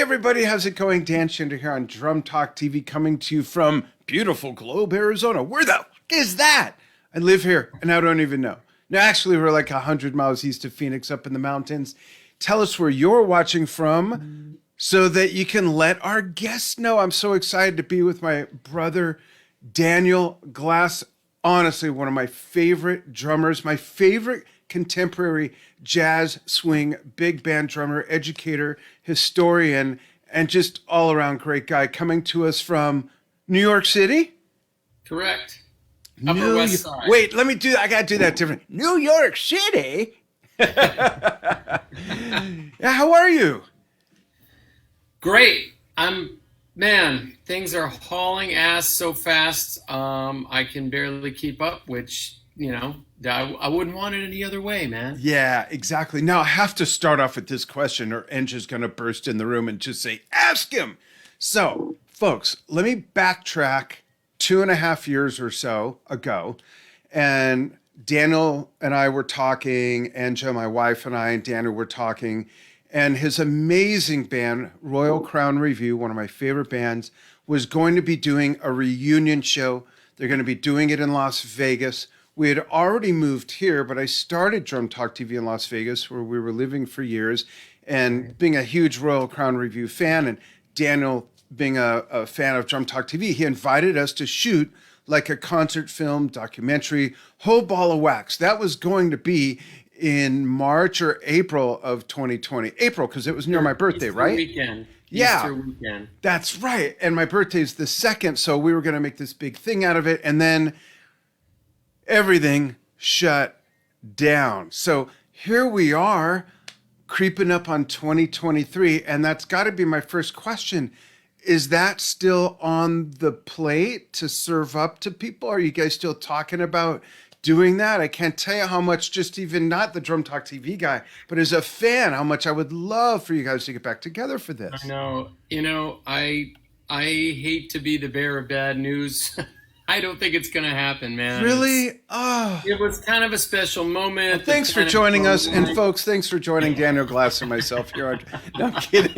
Hey everybody, how's it going? Dan Shinder here on Drum Talk TV, coming to you from beautiful Globe, Arizona. Where the fuck is that? I live here and I don't even know. No, actually, we're like 100 miles east of Phoenix up in the mountains. Tell us where you're watching from so that you can let our guests know. I'm so excited to be with my brother, Daniel Glass. Honestly, one of my favorite drummers, my favorite contemporary jazz, swing, big band drummer, educator, historian, and just all around great guy, coming to us from New York City. Correct. Upper West Side. Wait, let me do that. I got to do that different. New York City? Yeah, how are you? Great. Man, things are hauling ass so fast. I can barely keep up, which, I wouldn't want it any other way, man. Yeah, exactly. Now I have to start off with this question or Enja's going to burst in the room and just say, ask him. So, folks, let me backtrack 2.5 years or so ago. And Daniel and I were talking, Enja, my wife, and Daniel were talking. And his amazing band, Royal Crown Revue, one of my favorite bands, was going to be doing a reunion show. They're going to be doing it in Las Vegas. We had already moved here, but I started Drum Talk TV in Las Vegas, where we were living for years. And being a huge Royal Crown Revue fan, and Daniel being a fan of Drum Talk TV, he invited us to shoot like a concert film, documentary, whole ball of wax. That was going to be in March or April of 2020. April, because it was near my birthday, Easter right? Weekend. Yeah, Easter weekend. That's right. And my birthday's the 2nd, so we were going to make this big thing out of it. And then everything shut down. So here we are, creeping up on 2023, and that's got to be my first question. Is that still on the plate to serve up to people? Are you guys still talking about doing that? I can't tell you how much, just even not the Drum Talk TV guy, but as a fan, how much I would love for you guys to get back together for this. I know. I hate to be the bearer of bad news. I don't think it's going to happen, man. Really? Oh. It was kind of a special moment. Well, thanks for joining us. And folks, thanks for joining Daniel Glass and myself here. No, I'm kidding.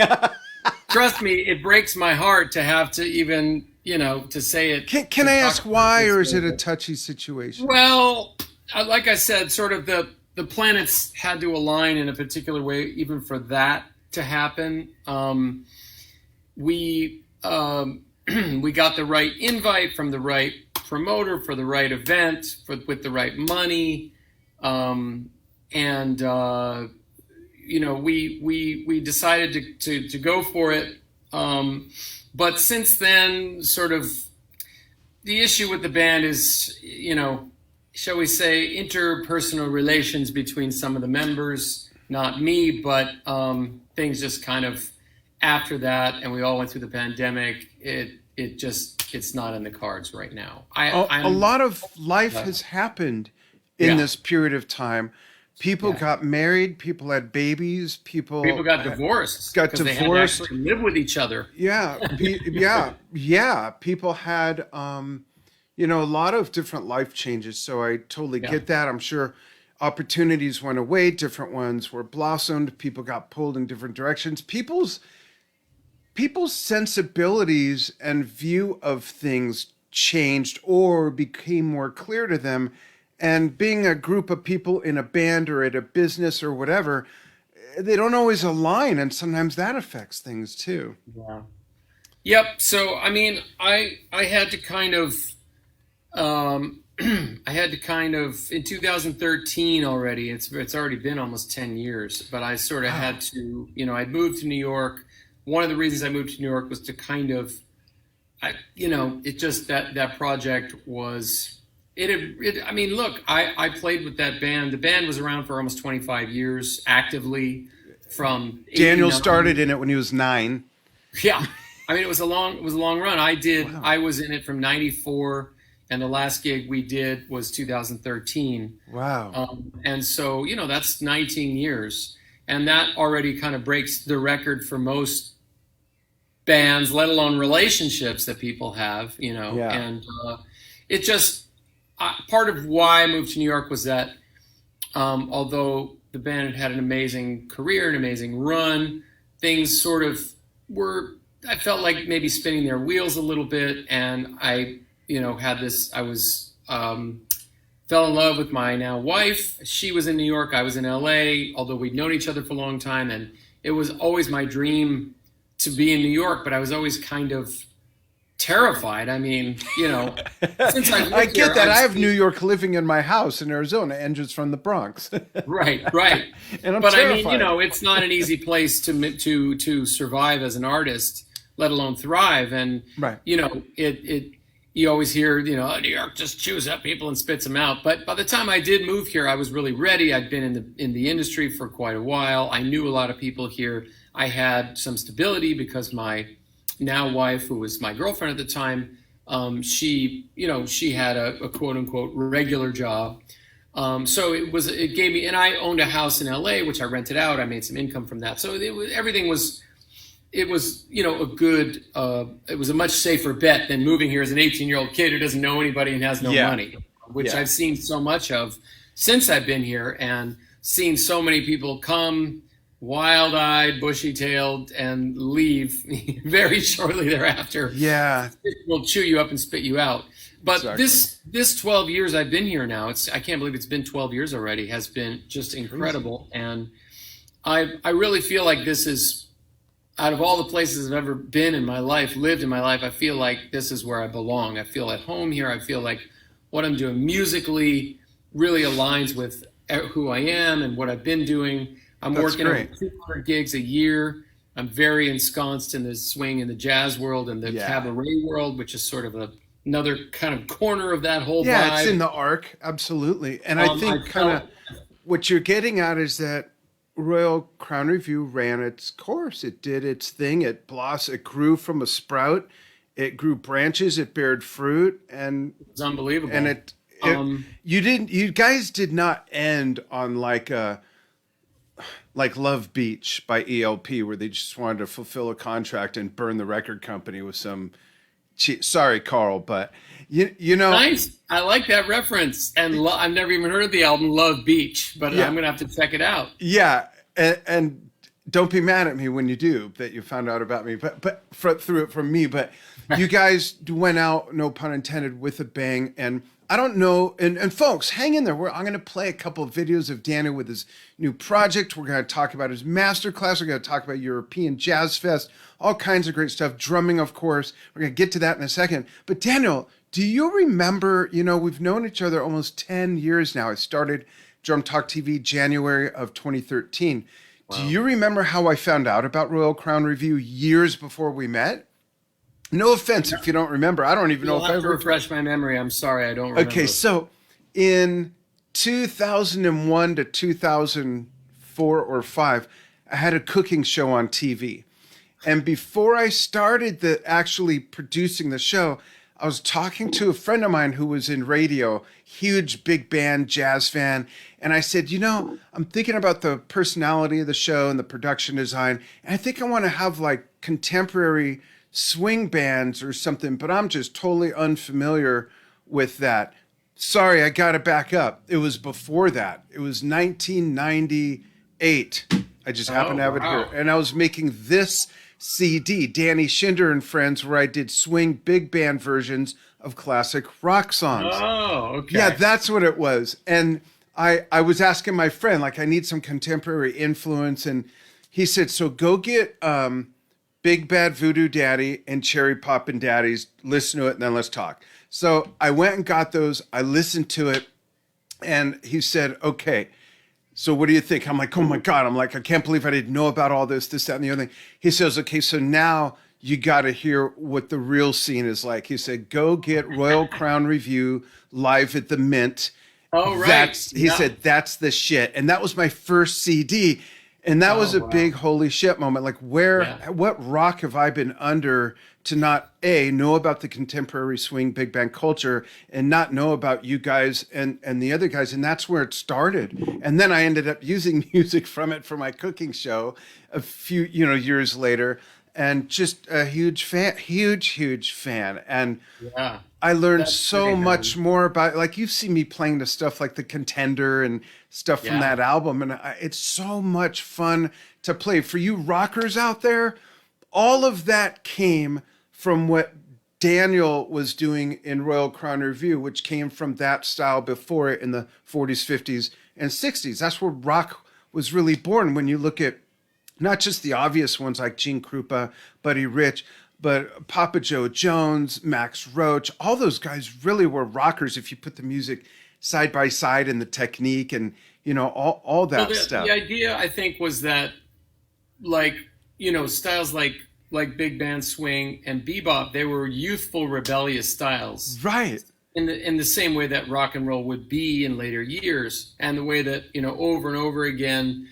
Trust me, it breaks my heart to have to even, to say it. Can I ask why, or is it a touchy situation? Well, like I said, sort of the planets had to align in a particular way, even for that to happen. We got the right invite from the right promoter for the right event with the right money, we decided to go for it. But since then, sort of the issue with the band is, shall we say, interpersonal relations between some of the members, not me, but things just kind of after that, and we all went through the pandemic, it's not in the cards right now. A lot of life has happened in this period of time. People got married. People had babies. People got divorced. They had to actually live with each other. Yeah, People had, a lot of different life changes. So I totally get that. I'm sure opportunities went away. Different ones were blossomed. People got pulled in different directions. People's sensibilities and view of things changed or became more clear to them. And being a group of people in a band or at a business or whatever, they don't always align, and sometimes that affects things too. Yeah. Yep. So I mean, I had to kind of in 2013 already. It's already been almost 10 years, but I sort of had to. I'd moved to New York. One of the reasons I moved to New York was to kind of, it just that project was. Look, I played with that band. The band was around for almost 25 years actively from Daniel started in it when he was 9. Yeah. It was a long run. I was in it from 94, and the last gig we did was 2013. Wow. And so, that's 19 years. And that already kind of breaks the record for most bands, let alone relationships that people have, and it just, part of why I moved to New York was that although the band had an amazing career, an amazing run, things sort of I felt like maybe spinning their wheels a little bit, and I, had this. I was fell in love with my now wife. She was in New York. I was in LA. Although we'd known each other for a long time, and it was always my dream to be in New York. But I was always kind of terrified. I mean, since I get that. I have New York living in my house in Arizona, and just from the Bronx. Right. And but terrified. I mean, it's not an easy place to survive as an artist, let alone thrive. And right. You always hear, New York just chews up people and spits them out. But by the time I did move here, I was really ready. I'd been in the industry for quite a while. I knew a lot of people here. I had some stability because my now wife, who was my girlfriend at the time, she had a quote unquote regular job. So it gave me, and I owned a house in LA, which I rented out. I made some income from that. So everything was a good, it was a much safer bet than moving here as an 18-year-old kid who doesn't know anybody and has no money, which I've seen so much of since I've been here, and seen so many people come wild-eyed, bushy-tailed, and leave very shortly thereafter. Yeah. It will chew you up and spit you out. But exactly. this 12 years I've been here now, I can't believe it's been 12 years already, has been just incredible. And I really feel like this is, out of all the places I've ever been in my life, lived in my life, I feel like this is where I belong. I feel at home here. I feel like what I'm doing musically really aligns with who I am and what I've been doing. I'm working on 200 gigs a year. I'm very ensconced in the swing and the jazz world and the cabaret world, which is sort of another kind of corner of that whole vibe. Yeah, it's in the arc, absolutely. And I think kind of what you're getting at is that Royal Crown Revue ran its course. It did its thing. It blossomed. It grew from a sprout. It grew branches. It bared fruit, and it's unbelievable. And you guys did not end on like Love Beach by ELP, where they just wanted to fulfill a contract and burn the record company with some. Sorry, Carl, but you know. Nice. I like that reference, and I've never even heard of the album Love Beach, but I'm gonna have to check it out. Yeah, and don't be mad at me when you do that you found out about me, but through it from me. But you guys went out, no pun intended, with a bang, and I don't know, and folks, hang in there. I'm going to play a couple of videos of Daniel with his new project. We're going to talk about his Masterclass. We're going to talk about European Jazz Fest, all kinds of great stuff. Drumming, of course. We're going to get to that in a second. But Daniel, do you remember, we've known each other almost 10 years now. I started Drum Talk TV January of 2013. Wow. Do you remember how I found out about Royal Crown Revue years before we met? No offense if you don't remember. I don't even know if I ever refresh my memory. I'm sorry, I don't remember. Okay, so in 2001 to 2004 or 5, I had a cooking show on TV. And before I started actually producing the show, I was talking to a friend of mine who was in radio, huge big band jazz fan. And I said, I'm thinking about the personality of the show and the production design. And I think I want to have like contemporary swing bands or something, but I'm just totally unfamiliar with that. Sorry, I got to back up. It was before that. It was 1998. I just happen to have it here. And I was making this CD, Danny Shinder and Friends, where I did swing big band versions of classic rock songs. Oh, okay. Yeah, that's what it was. And I was asking my friend, like, I need some contemporary influence. And he said, so go get Big Bad Voodoo Daddy and Cherry Poppin' Daddies. Listen to it, and then let's talk. So I went and got those. I listened to it, and he said, okay, so what do you think? I'm like, oh my God. I'm like, I can't believe I didn't know about all this, that, and the other thing. He says, okay, so now you got to hear what the real scene is like. He said, go get Royal Crown Revue live at the Mint. Oh, right. He said, that's the shit. And that was my first CD. And that was a big holy shit moment. Like, what rock have I been under to not know about the contemporary swing big band culture and not know about you guys and the other guys? And that's where it started. And then I ended up using music from it for my cooking show a few years later, and just a huge fan. And I learned so much more about, like, you've seen me playing the stuff like the Contender and stuff from that album. And it's so much fun to play. For you rockers out there, all of that came from what Daniel was doing in Royal Crown Revue, which came from that style before it in the 40s, 50s, and 60s. That's where rock was really born. When you look at not just the obvious ones like Gene Krupa, Buddy Rich, but Papa Joe Jones, Max Roach, all those guys really were rockers if you put the music side by side and the technique and, you know, all that stuff. The idea, I think, was that, like, you know, styles like big band swing and bebop, they were youthful, rebellious styles. Right. In the same way that rock and roll would be in later years, and the way that, you know, over and over again,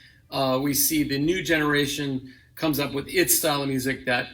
we see the new generation comes up with its style of music that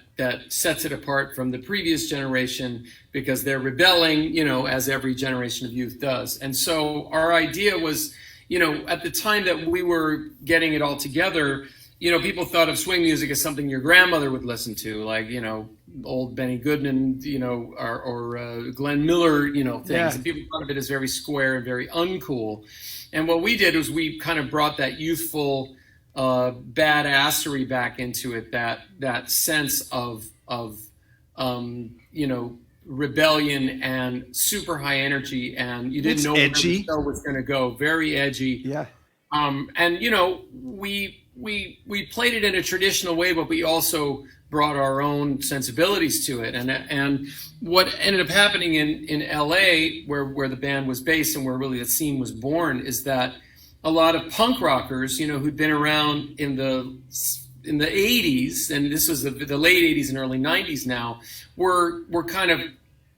sets it apart from the previous generation because they're rebelling, you know, as every generation of youth does. And so our idea was, you know, at the time that we were getting it all together, you know, people thought of swing music as something your grandmother would listen to, like, you know, old Benny Goodman, you know, or Glenn Miller, you know, things. Yeah. And people thought of it as very square and very uncool. And what we did was we kind of brought that youthful badassery back into it, that sense of you know, rebellion and super high energy, and you didn't know where the show was going to go. Very edgy. Yeah. And you know, we played it in a traditional way, but we also brought our own sensibilities to it. And what ended up happening in LA, where the band was based and where really the scene was born, is that a lot of punk rockers, you know, who'd been around in the 80s, and this was the late 80s and early 90s now, were kind of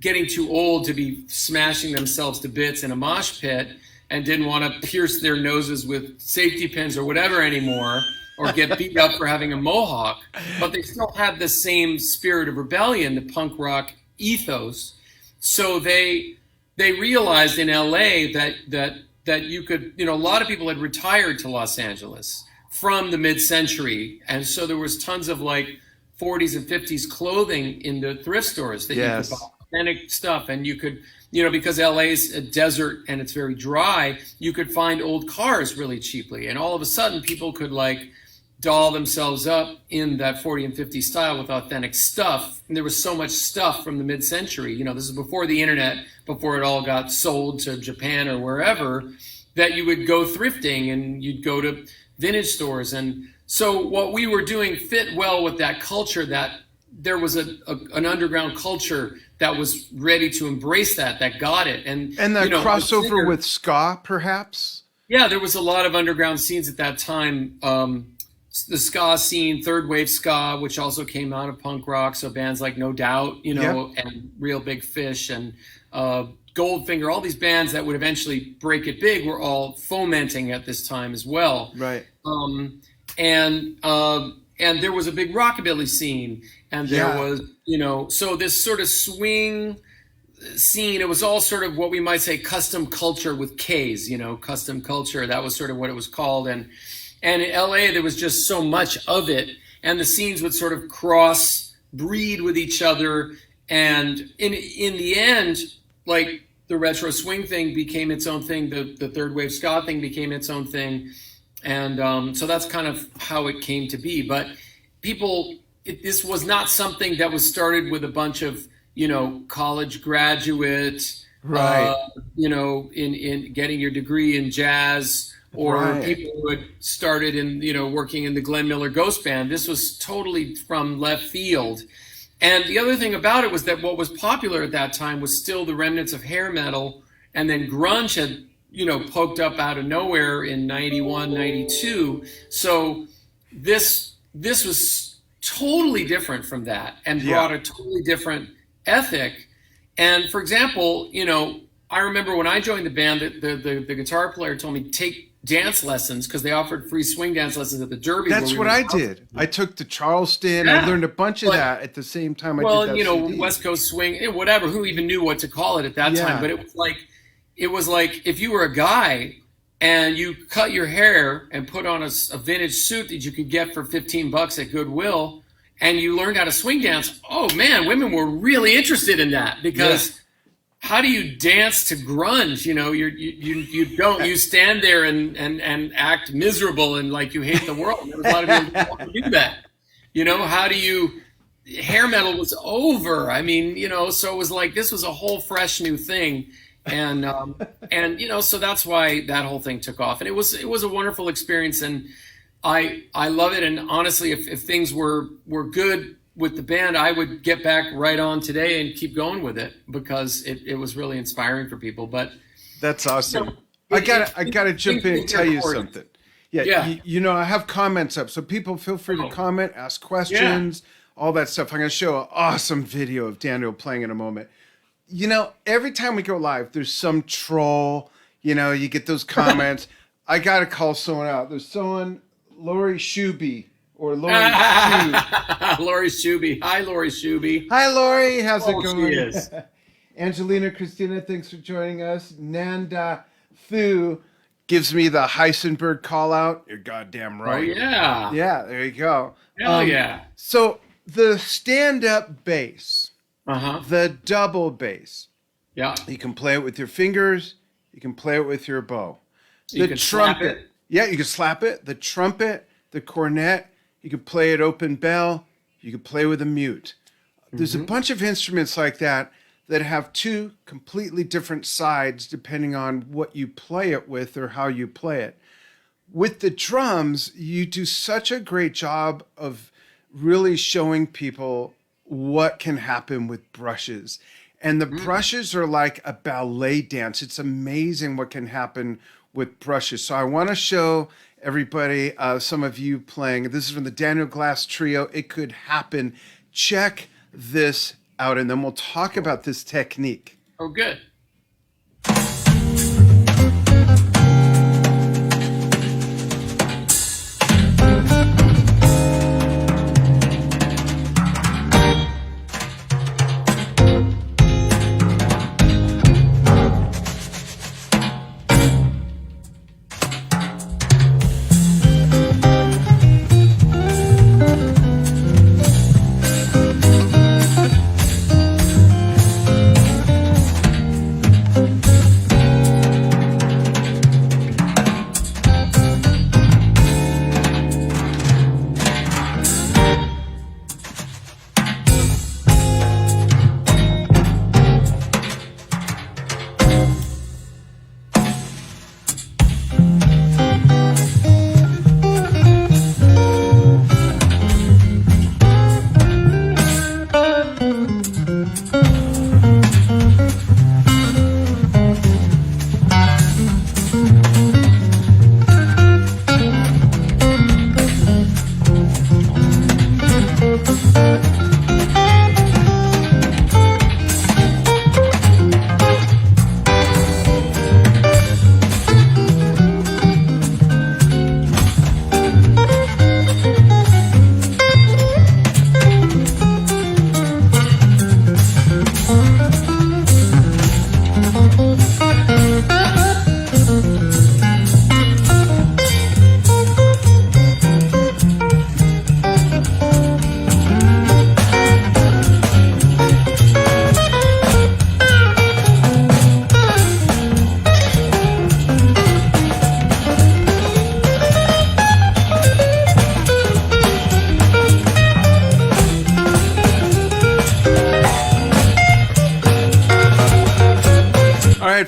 getting too old to be smashing themselves to bits in a mosh pit and didn't want to pierce their noses with safety pins or whatever anymore, or get beat up for having a mohawk. But they still had the same spirit of rebellion, the punk rock ethos. So they realized in LA that you could, you know, a lot of people had retired to Los Angeles from the mid-century. And so there was tons of like 40s and 50s clothing in the thrift stores that you could buy authentic stuff. And you could, you know, because LA's a desert and it's very dry, you could find old cars really cheaply. And all of a sudden people could like doll themselves up in that 40 and 50 style with authentic stuff. And there was so much stuff from the mid-century, you know, this is before the internet, before it all got sold to Japan or wherever, that you would go thrifting and you'd go to vintage stores. And so what we were doing fit well with that culture, that there was an underground culture that was ready to embrace that got it. And the you know, crossover with ska, perhaps? Yeah, there was a lot of underground scenes at that time. The ska scene, third wave ska, which also came out of punk rock. So bands like No Doubt, you know, and Real Big Fish and Goldfinger, all these bands that would eventually break it big were all fomenting at this time as well. Right. And there was a big rockabilly scene, and there was, you know, so this sort of swing scene, it was all sort of what we might say custom culture with K's, you know, custom culture. That was sort of what it was called. And in LA, there was just so much of it, and the scenes would sort of cross breed with each other. And in the end, like the retro swing thing became its own thing. The third wave ska thing became its own thing. And so that's kind of how it came to be. But this was not something that was started with a bunch of, you know, college graduates, right? You know, in getting your degree in jazz, or people who had started in, you know, working in the Glenn Miller Ghost Band. This was totally from left field. And the other thing about it was that what was popular at that time was still the remnants of hair metal, and then grunge had, you know, poked up out of nowhere in 91, 92. So this was totally different from that, and brought a totally different ethic. And for example, you know, I remember when I joined the band, the guitar player told me take dance lessons, because they offered free swing dance lessons at the Derby. That's what I did. I took to Charleston. I learned a bunch of that at the same time I did that. Well, you know, CD. West Coast swing, whatever. Who even knew what to call it at that time? But it was like if you were a guy and you cut your hair and put on a vintage suit that you could get for $15 at Goodwill, and you learned how to swing dance. Oh man, women were really interested in that, because how do you dance to grunge? You know, you don't. You stand there and act miserable and like you hate the world. There was a lot of people who want to do that. You know, how do you hair metal was over. I mean, so it was like this was a whole fresh new thing, and so that's why that whole thing took off, and it was a wonderful experience, and I love it. And honestly, if things were good with the band, I would get back right on today and keep going with it because it was really inspiring for people. But that's awesome. I gotta jump in and tell you something. Yeah. I have comments up, so people feel free to comment, ask questions, all that stuff. I'm gonna show an awesome video of Daniel playing in a moment. Every time we go live, there's some troll. You get those comments. I gotta call someone out. There's someone, Lori Shuby. Or Lori Shuby. Lori Shuby. Hi, Lori Shuby. Hi, Lori. How's it going? She is. Angelina Christina, thanks for joining us. Nanda Thu gives me the Heisenberg call out. You're goddamn right. Oh, yeah. Yeah, there you go. Hell yeah. So the stand-up bass, the double bass. Yeah. You can play it with your fingers. You can play it with your bow. You can trumpet. Slap it. Yeah, you can slap it. The trumpet, the cornet. You can play it open bell. You can play with a mute. There's a bunch of instruments like that have two completely different sides depending on what you play it with or how you play it. With the drums, you do such a great job of really showing people what can happen with brushes. And the brushes are like a ballet dance. It's amazing what can happen with brushes. So I want to show everybody, some of you playing. This is from the Daniel Glass Trio. It Could Happen. Check this out, and then we'll talk about this technique. Oh, good.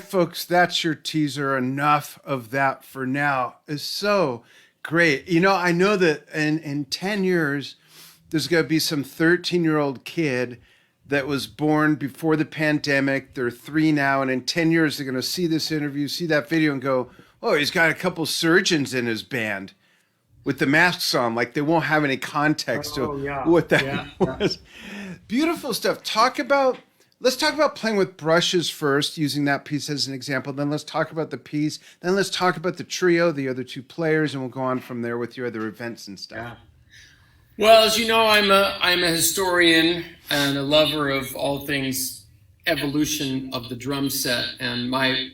Folks, that's your teaser. Enough of that for now. It's so great. I know that in 10 years, there's going to be some 13-year-old kid that was born before the pandemic. They're 3 now. And in 10 years, they're going to see this interview, see that video and go, oh, he's got a couple surgeons in his band with the masks on. Like they won't have any context to what that was. Yeah. Beautiful stuff. Let's talk about playing with brushes first, using that piece as an example. Then let's talk about the piece. Then let's talk about the trio, the other 2 players, and we'll go on from there with your other events and stuff. Yeah. Well, as you know, I'm a historian and a lover of all things evolution of the drum set. And my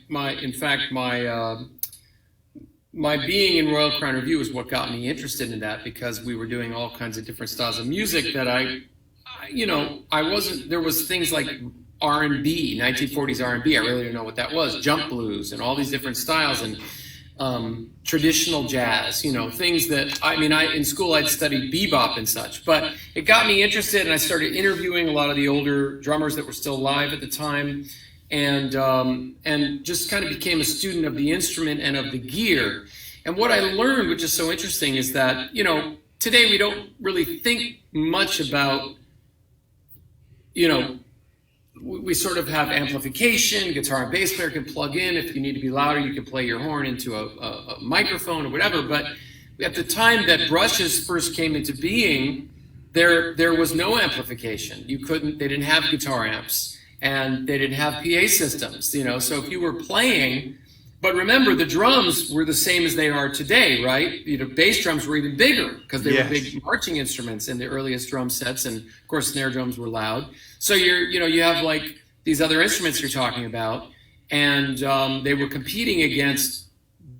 being in Royal Crown Revue is what got me interested in that, because we were doing all kinds of different styles of music that there was things like R&B, 1940s R&B. I really didn't know what that was. Jump blues and all these different styles. traditional jazz, things that, in school I'd studied bebop and such, but it got me interested, and I started interviewing a lot of the older drummers that were still alive at the time, and just kind of became a student of the instrument and of the gear. And what I learned, which is so interesting, is that, today we don't really think much about, we sort of have amplification. Guitar and bass player can plug in. If you need to be louder, you can play your horn into a microphone or whatever. But at the time that brushes first came into being, there was no amplification. They didn't have guitar amps, and they didn't have PA systems, So if you were playing, but remember, the drums were the same as they are today, right? Bass drums were even bigger because they were big marching instruments in the earliest drum sets, and of course snare drums were loud. So you have like these other instruments you're talking about, and they were competing against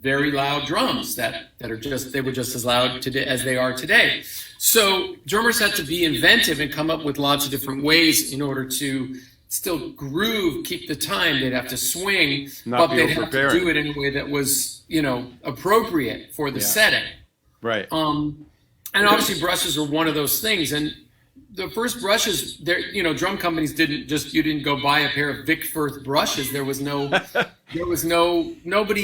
very loud drums that were just as loud today as they are today. So drummers had to be inventive and come up with lots of different ways in order to still groove, keep the time. They'd have to swing, but they'd have to do it in a way that was, appropriate for the setting. Right. And obviously brushes were one of those things. And the first brushes, drum companies you didn't go buy a pair of Vic Firth brushes. Nobody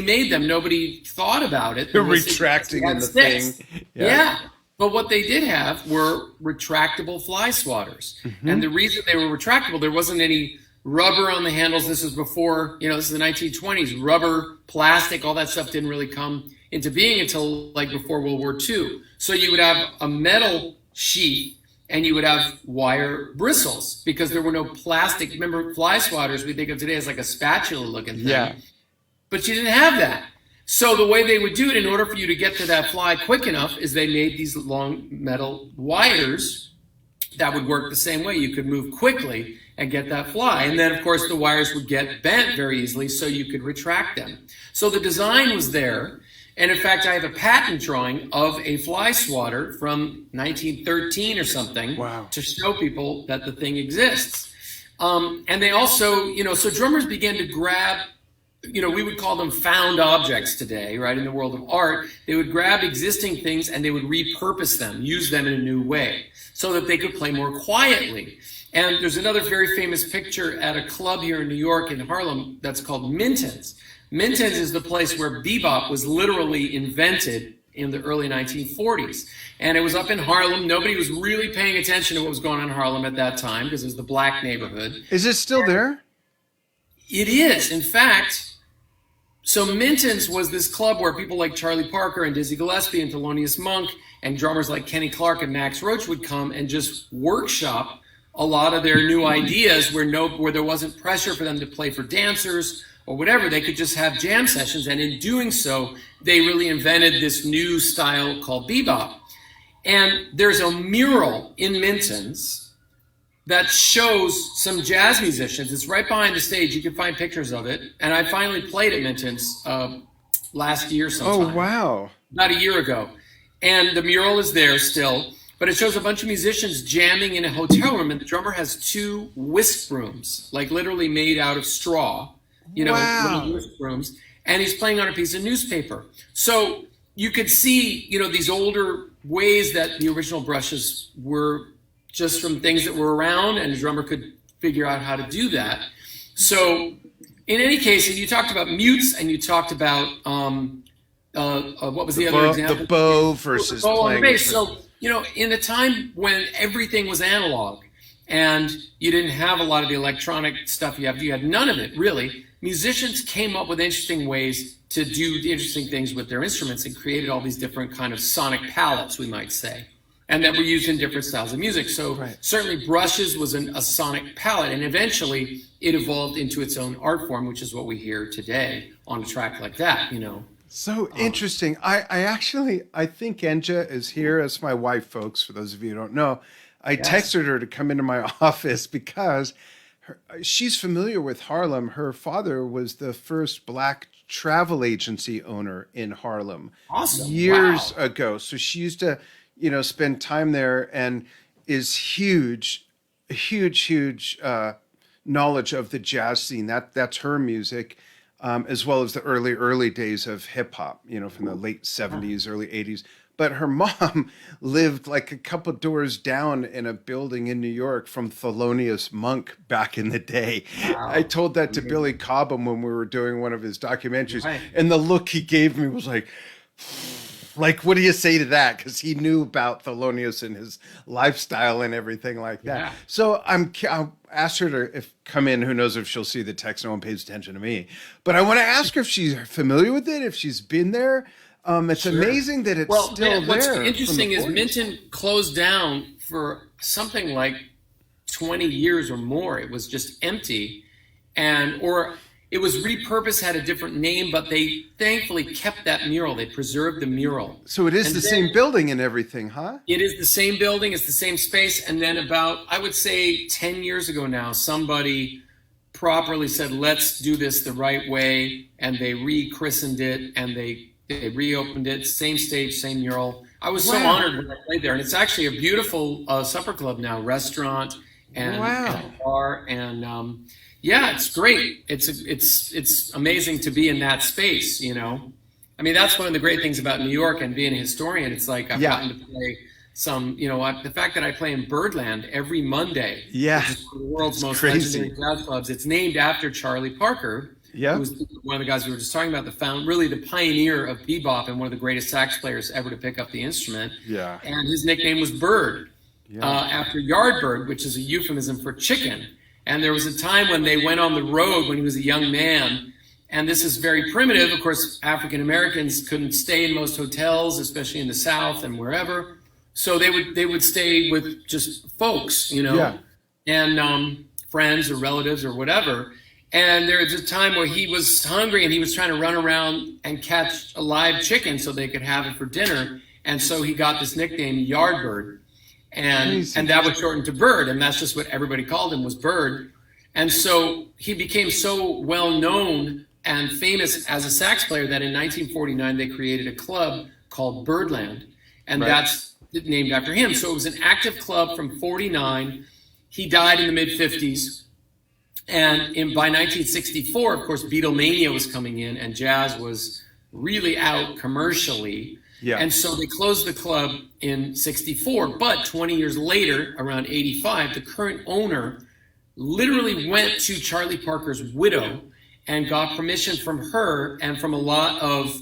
made them. Nobody thought about it. They're retracting in the thing. Yeah. But what they did have were retractable fly swatters. Mm-hmm. And the reason they were retractable, there wasn't any rubber on the handles. This was before, this is the 1920s. Rubber, plastic, all that stuff didn't really come into being until like before World War II. So you would have a metal sheath and you would have wire bristles because there were no plastic. Remember, fly swatters we think of today as like a spatula looking thing. Yeah. But you didn't have that. So the way they would do it in order for you to get to that fly quick enough is they made these long metal wires that would work the same way. You could move quickly and get that fly. And then, of course, the wires would get bent very easily so you could retract them. So the design was there. And in fact, I have a patent drawing of a fly swatter from 1913 or something to show people that the thing exists. And they also, so drummers began to grab, we would call them found objects today, right? In the world of art, they would grab existing things and they would repurpose them, use them in a new way so that they could play more quietly. And there's another very famous picture at a club here in New York in Harlem that's called Minton's. Minton's is the place where bebop was literally invented in the early 1940s. And it was up in Harlem. Nobody was really paying attention to what was going on in Harlem at that time because it was the black neighborhood. Is it still there? It is. In fact, so Minton's was this club where people like Charlie Parker and Dizzy Gillespie and Thelonious Monk and drummers like Kenny Clark and Max Roach would come and just workshop a lot of their new ideas where there wasn't pressure for them to play for dancers or whatever. They could just have jam sessions, and in doing so, they really invented this new style called bebop. And there's a mural in Minton's that shows some jazz musicians. It's right behind the stage. You can find pictures of it. And I finally played at Minton's last year sometime. Oh, wow. About a year ago. And the mural is there still. But it shows a bunch of musicians jamming in a hotel room. And the drummer has two whisk brooms, like literally made out of straw. Little whisk brooms. And he's playing on a piece of newspaper. So you could see, these older ways that the original brushes were just from things that were around, and the drummer could figure out how to do that. So in any case, and you talked about mutes, and you talked about, what was the other example? The bow versus the bow playing. On the bass. So, in a time when everything was analog, and you didn't have a lot of the electronic stuff you had none of it, really, musicians came up with interesting ways to do interesting things with their instruments and created all these different kind of sonic palettes, we might say, and that were used in different styles of music. So certainly brushes was a sonic palette, and eventually it evolved into its own art form, which is what we hear today on a track like that, So interesting. I think Enja is here as my wife, folks, for those of you who don't know. I texted her to come into my office because she's familiar with Harlem. Her father was the first black travel agency owner in Harlem years ago. So she used to, spend time there and is huge knowledge of the jazz scene. That's her music. as well as the early days of hip hop, from the late 70s, early 80s. But her mom lived like a couple doors down in a building in New York from Thelonious Monk back in the day. Wow. I told that to Billy Cobham when we were doing one of his documentaries. Right. And the look he gave me was like, what do you say to that? Because he knew about Thelonious and his lifestyle and everything like that. Yeah. So I'll ask her to come in. Who knows if she'll see the text? No one pays attention to me. But I want to ask her if she's familiar with it, if she's been there. It's amazing that it's still there. What's interesting is Minton closed down for something like 20 years or more. It was just empty, or it was repurposed, had a different name, but they thankfully kept that mural. They preserved the mural. So it is the same building and everything, huh? It is the same building. It's the same space. And then about, I would say 10 years ago now, somebody properly said, let's do this the right way. And they rechristened it and they reopened it, same stage, same mural. I was so honored when I played there. And it's actually a beautiful supper club now, restaurant and bar. And it's great. It's amazing to be in that space, I mean, that's one of the great things about New York and being a historian. It's like I've gotten to play some, the fact that I play in Birdland every Monday, which is one of the world's most legendary jazz clubs. It's named after Charlie Parker. Yeah, who was one of the guys we were just talking about, really the pioneer of bebop and one of the greatest sax players ever to pick up the instrument. Yeah, and his nickname was Bird, after Yardbird, which is a euphemism for chicken. And there was a time when they went on the road when he was a young man, and this is very primitive. Of course, African Americans couldn't stay in most hotels, especially in the South and wherever. So they would stay with just folks, and friends or relatives or whatever. And there was a time where he was hungry and he was trying to run around and catch a live chicken so they could have it for dinner. And so he got this nickname, Yardbird. And that was shortened to Bird. And that's just what everybody called him, was Bird. And so he became so well known and famous as a sax player that in 1949 they created a club called Birdland. And that's named after him. So it was an active club from 49. He died in the mid-50s. And by 1964, of course, Beatlemania was coming in and jazz was really out commercially. Yeah. And so they closed the club in 64. But 20 years later, around 85, the current owner literally went to Charlie Parker's widow and got permission from her and from a lot of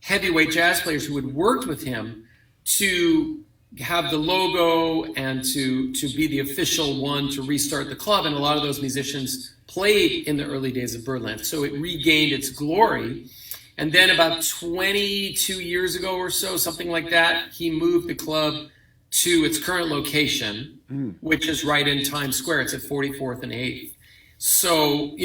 heavyweight jazz players who had worked with him to have the logo and to be the official one to restart the club. And a lot of those musicians played in the early days of Birdland. So it regained its glory. And then about 22 years ago or so, something like that, he moved the club to its current location, which is right in Times Square. It's at 44th and 8th. So,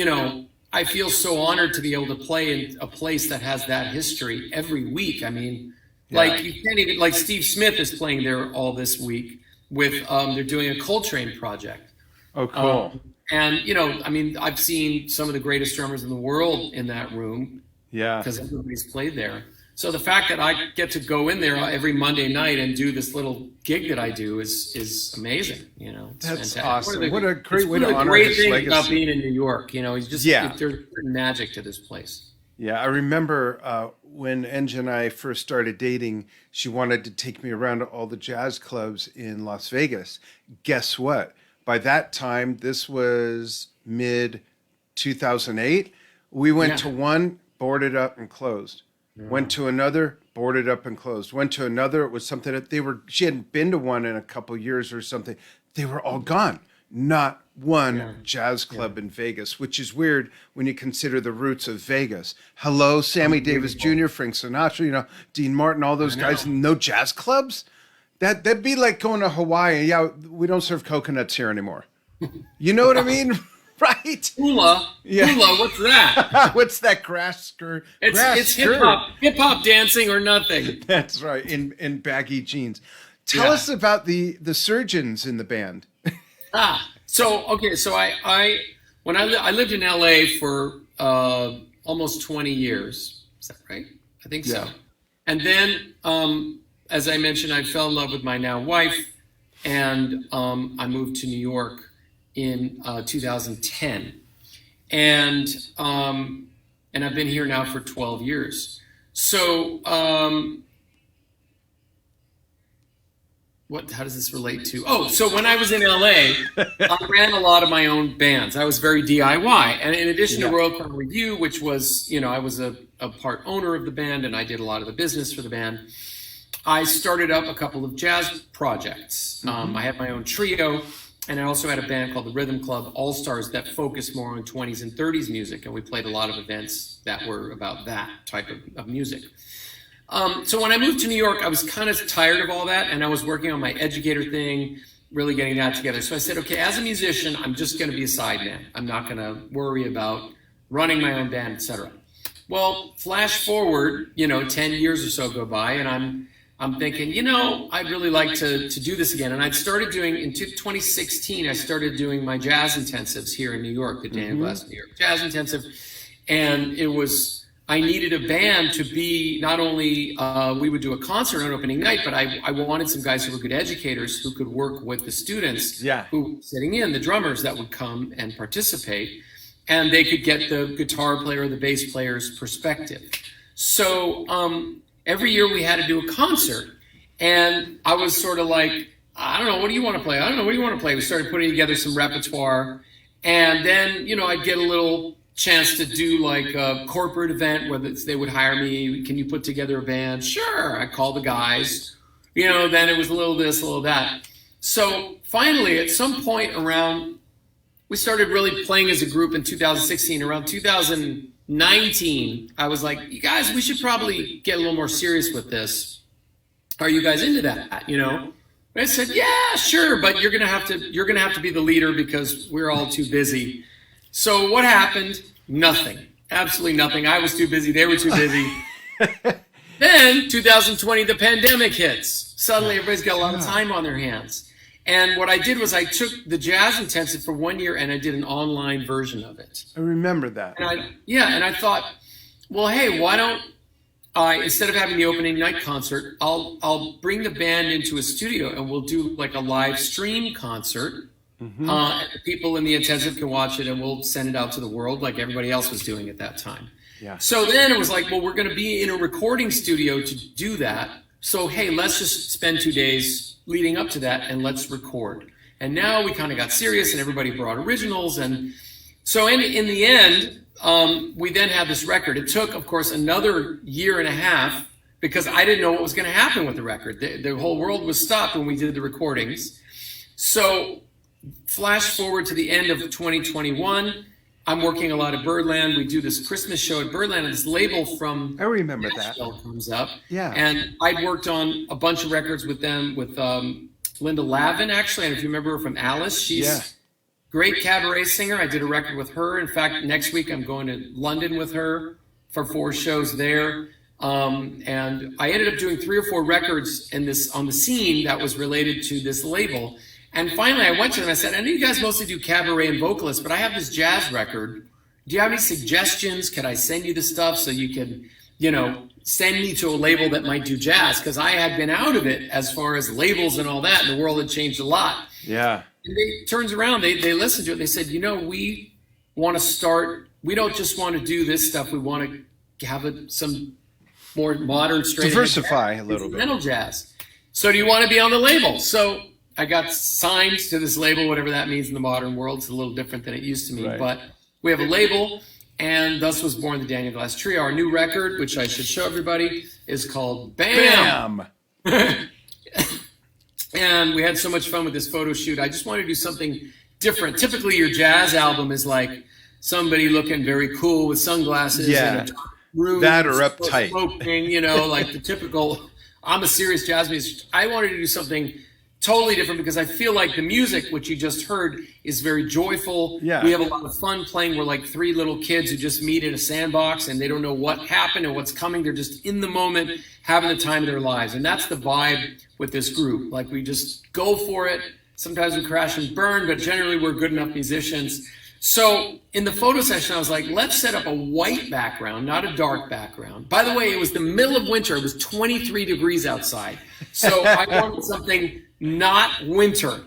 I feel so honored to be able to play in a place that has that history every week. I mean, like you can't even, like Steve Smith is playing there all this week with, they're doing a Coltrane project. Oh, cool. And, I mean, I've seen some of the greatest drummers in the world in that room. Yeah. Because everybody's played there. So the fact that I get to go in there every Monday night and do this little gig that I do is amazing. It's that's fantastic. Awesome. What a great way to honor great his thing legacy. about being in New York. He's just there's magic to this place. Yeah, I remember when Angie and I first started dating, she wanted to take me around to all the jazz clubs in Las Vegas. Guess what? By that time, this was mid-2008, we went to one, boarded up and closed. Yeah. Went to another, boarded up and closed. Went to another, it was something that she hadn't been to one in a couple years or something. They were all gone. Not one jazz club in Vegas, which is weird when you consider the roots of Vegas. Hello, Sammy Davis Jr., Frank Sinatra, Dean Martin, all those guys. No jazz clubs? That'd be like going to Hawaii. Yeah, we don't serve coconuts here anymore. You know what I mean? Right? Hula. Hula, what's that? What's that grass skirt? It's hip-hop dancing or nothing. That's right, in baggy jeans. Tell us about the surgeons in the band. So I lived in LA for almost 20 years. Is that right? I think so. And then, as I mentioned, I fell in love with my now wife, and I moved to New York in 2010, and and I've been here now for 12 years. So, how does this relate to? Oh, so when I was in LA, I ran a lot of my own bands. I was very DIY. And in addition to Royal Crown Revue, which was, I was a part owner of the band and I did a lot of the business for the band, I started up a couple of jazz projects. I had my own trio, and I also had a band called the Rhythm Club All-Stars that focused more on 20s and 30s music. And we played a lot of events that were about that type of music. So when I moved to New York, I was kind of tired of all that, and I was working on my educator thing, really getting that together. So I said, okay, as a musician, I'm just going to be a sideman. I'm not going to worry about running my own band, etc. Well, flash forward, 10 years or so go by, and I'm thinking, I'd really like to do this again. And I'd started doing, in 2016, I started doing my jazz intensives here in New York, the Daniel Glass New York Jazz Intensive, and I needed a band to be, not only we would do a concert on opening night, but I wanted some guys who were good educators who could work with the students who were sitting in, the drummers that would come and participate, and they could get the guitar player or the bass player's perspective. So every year we had to do a concert, and I was sort of like, I don't know, what do you want to play? I don't know, what do you want to play? We started putting together some repertoire, and then, I'd get a little chance to do like a corporate event where they would hire me. Can you put together a band? Sure. I call the guys, then it was a little this, a little that. So finally, at some point we started really playing as a group in 2016. Around 2019, I was like, you guys, we should probably get a little more serious with this. Are you guys into that? And I said, yeah, sure. But you're going to have to be the leader because we're all too busy. So what happened? Nothing. Absolutely nothing. I was too busy. They were too busy. Then 2020, the pandemic hits. Suddenly everybody's got a lot of time on their hands. And what I did was I took the jazz intensive for 1 year and I did an online version of it. I remember that. And I thought, well, hey, why don't I, instead of having the opening night concert, I'll bring the band into a studio and we'll do like a live stream concert. People in the intensive can watch it and we'll send it out to the world like everybody else was doing at that time. Yeah. So then it was like, well, we're going to be in a recording studio to do that. So, hey, let's just spend 2 days leading up to that and let's record. And now we kind of got serious and everybody brought originals. And so in the end, we then had this record. It took, of course, another year and a half because I didn't know what was going to happen with the record. The whole world was stopped when we did the recordings. So flash forward to the end of 2021. I'm working a lot at Birdland. We do this Christmas show at Birdland, and this label from I remember Nashville that comes up. Yeah. And I'd worked on a bunch of records with them, with Linda Lavin, actually. And if you remember her from Alice, she's a great cabaret singer. I did a record with her. In fact, next week I'm going to London with her for 4 shows there. And I ended up doing 3 or 4 records on the scene that was related to this label. And finally, I went to them and I said, I know you guys mostly do cabaret and vocalists, but I have this jazz record. Do you have any suggestions? Could I send you the stuff so you can, send me to a label that might do jazz? Because I had been out of it as far as labels and all that, and the world had changed a lot. Yeah. And they turns around, they listened to it, they said, we want to start, we don't just want to do this stuff, we want to have some more modern, straight diversify a little bit. Instrumental jazz. So do you want to be on the label? So I got signed to this label, whatever that means in the modern world. It's a little different than it used to mean. Right. But we have a label, and thus was born the Daniel Glass Trio. Our new record, which I should show everybody, is called Bam! And we had so much fun with this photo shoot. I just wanted to do something different. Typically, your jazz album is like somebody looking very cool with sunglasses and a room. That or uptight. Smoking, like the typical, I'm a serious jazz musician. I wanted to do something totally different because I feel like the music, which you just heard, is very joyful. Yeah. We have a lot of fun playing. We're like 3 little kids who just meet in a sandbox and they don't know what happened and what's coming. They're just in the moment, having the time of their lives. And that's the vibe with this group. Like we just go for it. Sometimes we crash and burn, but generally we're good enough musicians. So in the photo session, I was like, let's set up a white background, not a dark background. By the way, it was the middle of winter. It was 23 degrees outside. So I wanted something not winter,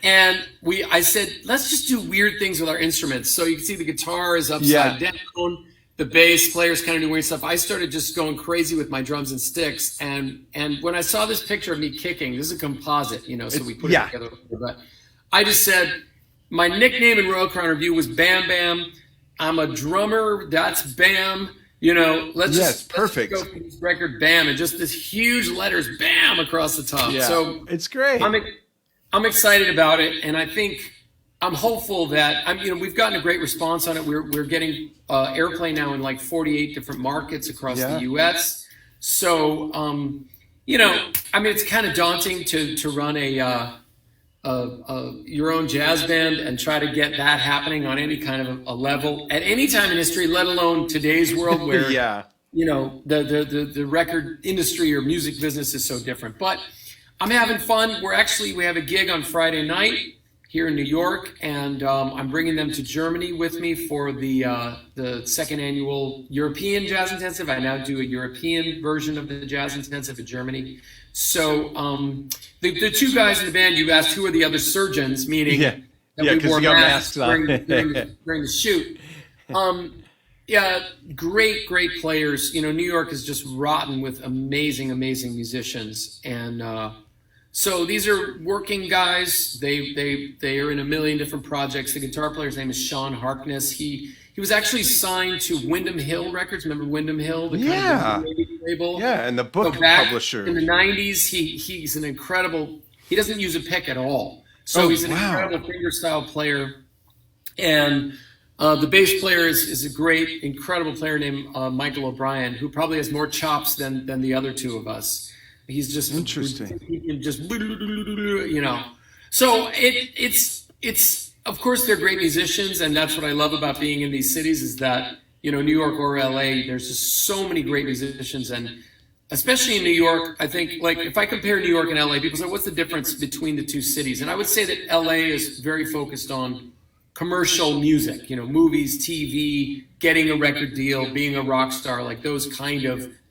And I said, let's just do weird things with our instruments. So you can see the guitar is upside down. The bass player's kind of doing weird stuff. I started just going crazy with my drums and sticks. And when I saw this picture of me kicking, this is a composite, you know, so we put it together. But I just said, my nickname in Royal Crown Revue was Bam Bam. I'm a drummer. That's Bam. You know, let's just go for this record, Bam, and just this huge letters, Bam, across the top. Yeah, so it's great. I'm excited about it, and I think I'm hopeful that we've gotten a great response on it. We're getting airplay now in like 48 different markets across the U.S. So it's kind of daunting to run your own jazz band and try to get that happening on any kind of a level at any time in history, let alone today's world where the record industry or music business is so different. But I'm having fun. We have a gig on Friday night here in New York, and I'm bringing them to Germany with me for the second annual European Jazz Intensive. I now do a European version of the Jazz Intensive in Germany. So the two guys in the band, you asked who are the other surgeons, meaning that we wore masks during the shoot. Great players. You know, New York is just rotten with amazing musicians, and so these are working guys. They are in a million different projects. The guitar player's name is Sean Harkness. He was actually signed to Windham Hill Records. Remember Windham Hill, the kind of label? Yeah, and the book publisher. In the 90s, he's an incredible. He doesn't use a pick at all. So he's an incredible fingerstyle player, and the bass player is a great, incredible player named Michael O'Brien, who probably has more chops than the other two of us. He's just interesting. He can just, you know. So it's of course they're great musicians, and that's what I love about being in these cities is that, you know, New York or LA, there's just so many great musicians, and especially in New York, I think, like, if I compare New York and LA, people say, what's the difference between the two cities? And I would say that LA is very focused on commercial music, you know, movies, TV, getting a record deal, being a rock star, like those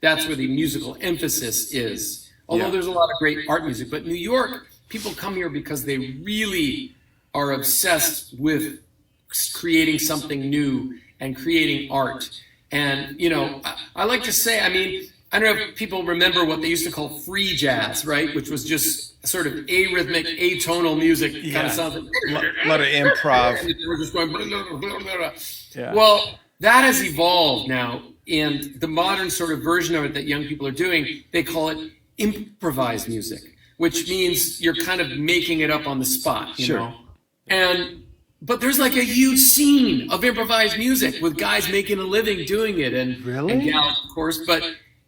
that's where the musical emphasis is. Although there's a lot of great art music, but New York, people come here because they really are obsessed with creating something new and creating art. And, you know, I like to say, I mean, I don't know if people remember what they used to call free jazz, right? Which was just sort of arrhythmic, atonal music. Kind of sounds like a lot of improv. And they were just going blah, blah, blah, blah. Yeah. Well, that has evolved now. And the modern sort of version of it that young people are doing, they call it improvised music, which means you're kind of making it up on the spot, you know? But there's like a huge scene of improvised music with guys making a living doing it, and gals, of course. But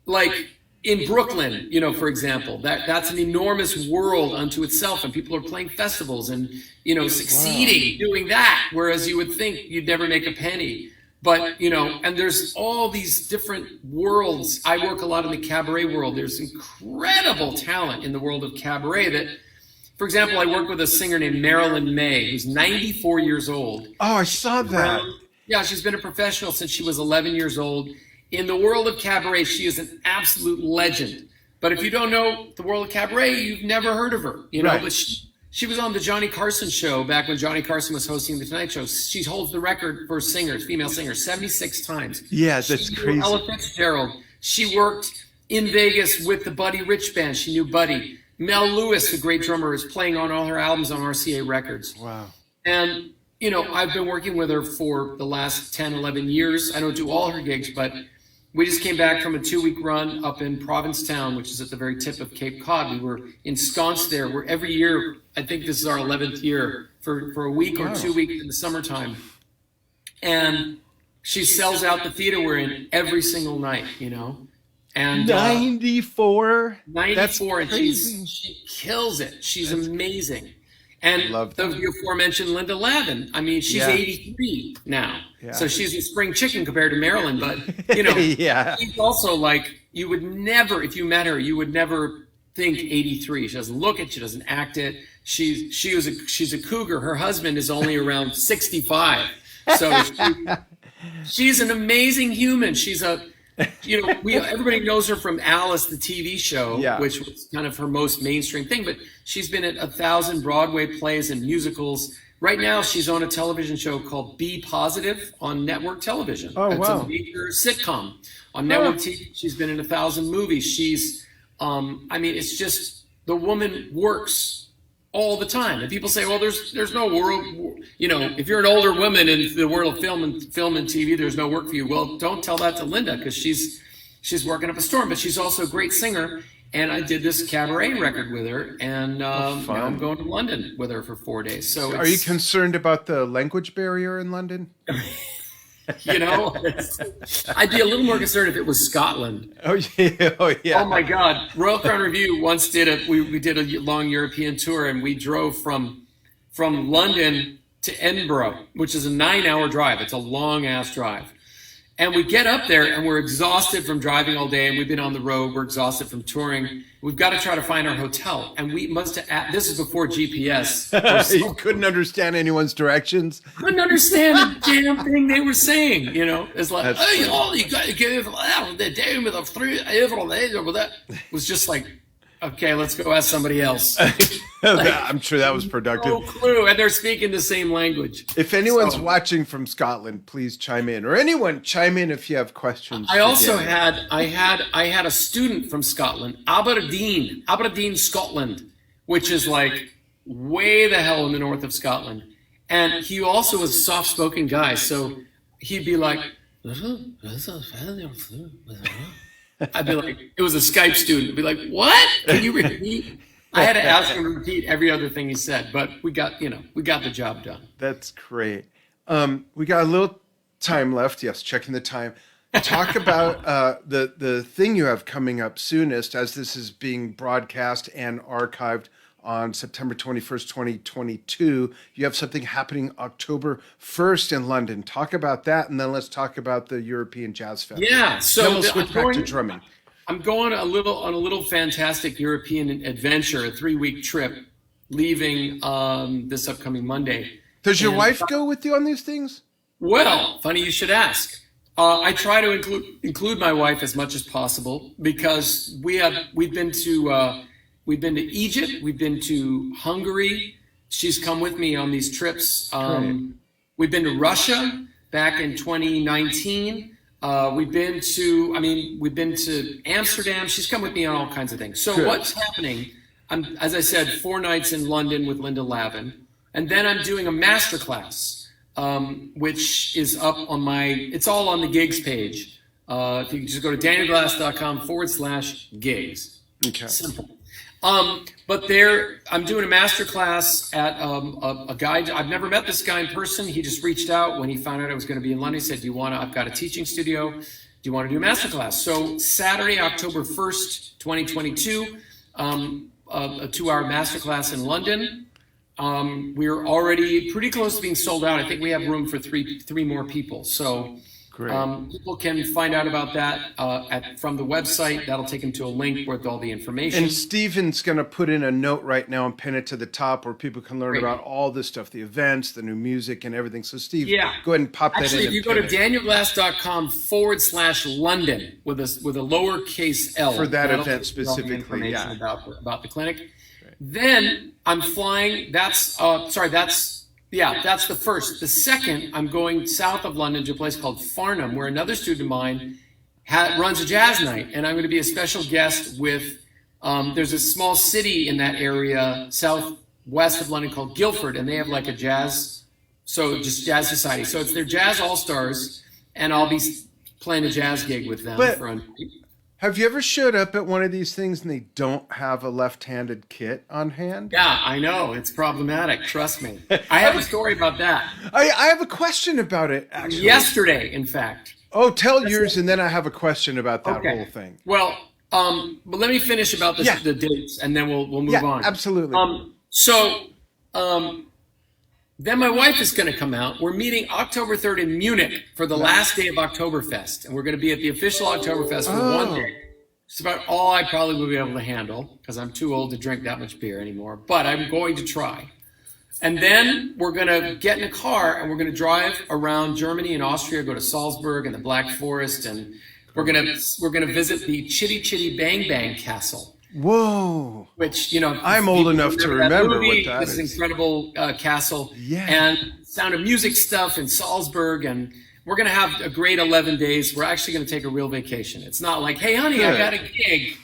like in Brooklyn, you know, for example, that's an enormous world unto itself, and people are playing festivals and, you know, succeeding doing that, whereas you would think you'd never make a penny. But, you know, and there's all these different worlds. I work a lot in the cabaret world. There's incredible talent in the world of cabaret that, for example, I work with a singer named Marilyn May, who's 94 years old. Oh, I saw that. Yeah, she's been a professional since she was 11 years old. In the world of cabaret, she is an absolute legend. But if you don't know the world of cabaret, you've never heard of her. You know, but she was on the Johnny Carson show back when Johnny Carson was hosting the Tonight Show. She holds the record for singers, female singers, 76 times. Yeah, that's crazy. Ella Fitzgerald. She worked in Vegas with the Buddy Rich Band. She knew Buddy. Mel Lewis, the great drummer, is playing on all her albums on RCA Records. Wow. And, you know, I've been working with her for the last 10, 11 years. I don't do all her gigs, but we just came back from a 2-week run up in Provincetown, which is at the very tip of Cape Cod. We were ensconced there. We're every year, I think this is our 11th year, for a week or 2 weeks in the summertime. And she sells out the theater we're in every single night, you know. And 94? 94, That's and crazy. she kills it. She's amazing. And Love the aforementioned Linda Lavin, I mean, she's 83 now. Yeah. So she's a spring chicken compared to Marilyn, but, you know, she's also like, you would never, if you met her, you would never think 83. She doesn't look it, she doesn't act it. She's a cougar. Her husband is only around 65. So she's an amazing human. everybody knows her from Alice, the TV show, Yeah. which was kind of her most mainstream thing. But she's been at 1,000 Broadway plays and musicals. Right now, she's on a television show called Be Positive on network television. Oh, it's wow. a major sitcom on network TV. She's been in 1,000 movies. She's, it's just the woman works all the time. And people say, well, there's no world, if you're an older woman in the world of film and TV, there's no work for you. Well, don't tell that to Linda, because she's working up a storm, but she's also a great singer. And I did this cabaret record with her, and now I'm going to London with her for 4 days. So are you concerned about the language barrier in London? I'd be a little more concerned if it was Scotland. Oh yeah, Oh my God! Royal Crown Revue once did we did a long European tour, and we drove from London to Edinburgh, which is a 9-hour drive. It's a long ass drive. And we get up there and we're exhausted from driving all day, and we've been on the road. We're exhausted from touring. We've got to try to find our hotel. And we must have, this is before GPS. You couldn't understand anyone's directions. Couldn't understand the damn thing they were saying. It's like, you got to get the damn with a three. That was just like, okay, let's go ask somebody else. I'm sure that was productive. No clue, and they're speaking the same language. If anyone's watching from Scotland, please chime in, or anyone chime in if you have questions. I also had a student from Scotland, Aberdeen, Scotland, which is like way the hell in the north of Scotland, and he also was a soft-spoken guy, so he'd be like, I'd be like, it was a Skype student. I'd be like, what? Can you repeat? I had to ask him to repeat every other thing he said, but we got the job done. That's great. We got a little time left. Yes, checking the time. Talk about the thing you have coming up soonest, as this is being broadcast and archived on September 21st, 2022. You have something happening October 1st in London. Talk about that, and then let's talk about the European Jazz Festival. Yeah, so then we'll switch back to drumming. I'm going on a little fantastic European adventure, a 3-week trip, leaving this upcoming Monday. Does your wife go with you on these things? Well, funny you should ask. I try to include my wife as much as possible, because we've been to Egypt, we've been to Hungary. She's come with me on these trips. We've been to Russia back in 2019. We've been to Amsterdam. She's come with me on all kinds of things. So what's happening? As I said, 4 nights in London with Linda Lavin, and then I'm doing a masterclass, which is up on it's all on the gigs page. If you just go to danielglass.com/gigs. Okay. Simple. But I'm doing a masterclass at a guy. I've never met this guy in person. He just reached out when he found out I was going to be in London. He said, I've got a teaching studio. Do you want to do a masterclass? So Saturday, October 1st, 2022, a 2-hour masterclass in London. We're already pretty close to being sold out. I think we have room for three more people. So people can find out about that from the website. That'll take them to a link with all the information. And Steven's going to put in a note right now and pin it to the top where people can learn about all this stuff, the events, the new music, and everything. So Steve, go ahead and pop that in. Actually, if you go to danielglass.com/London with a lowercase L. For that event specifically, information about the clinic. Right. Then I'm flying, that's the first. The second, I'm going south of London to a place called Farnham, where another student of mine runs a jazz night, and I'm going to be a special guest with. There's a small city in that area southwest of London called Guildford, and they have like a jazz society. So it's their jazz all stars, and I'll be playing a jazz gig with them. Have you ever showed up at one of these things and they don't have a left-handed kit on hand? Yeah, I know. It's problematic. Trust me. I have a story about that. I have a question about it, actually. Yesterday, in fact. Oh, tell yours, and then I have a question about that whole thing. Well, but let me finish about the dates, and then we'll move on. Absolutely. Then my wife is going to come out. We're meeting October 3rd in Munich for the last day of Oktoberfest. And we're going to be at the official Oktoberfest for 1 day. It's about all I probably will be able to handle, because I'm too old to drink that much beer anymore. But I'm going to try. And then we're going to get in a car and we're going to drive around Germany and Austria, go to Salzburg and the Black Forest. And we're we're gonna visit the Chitty Chitty Bang Bang Castle. Whoa. Which, I'm old enough to remember what that is. This incredible castle. Yeah. And Sound of Music stuff in Salzburg. And we're going to have a great 11 days. We're actually going to take a real vacation. It's not like, hey, honey, I got a gig.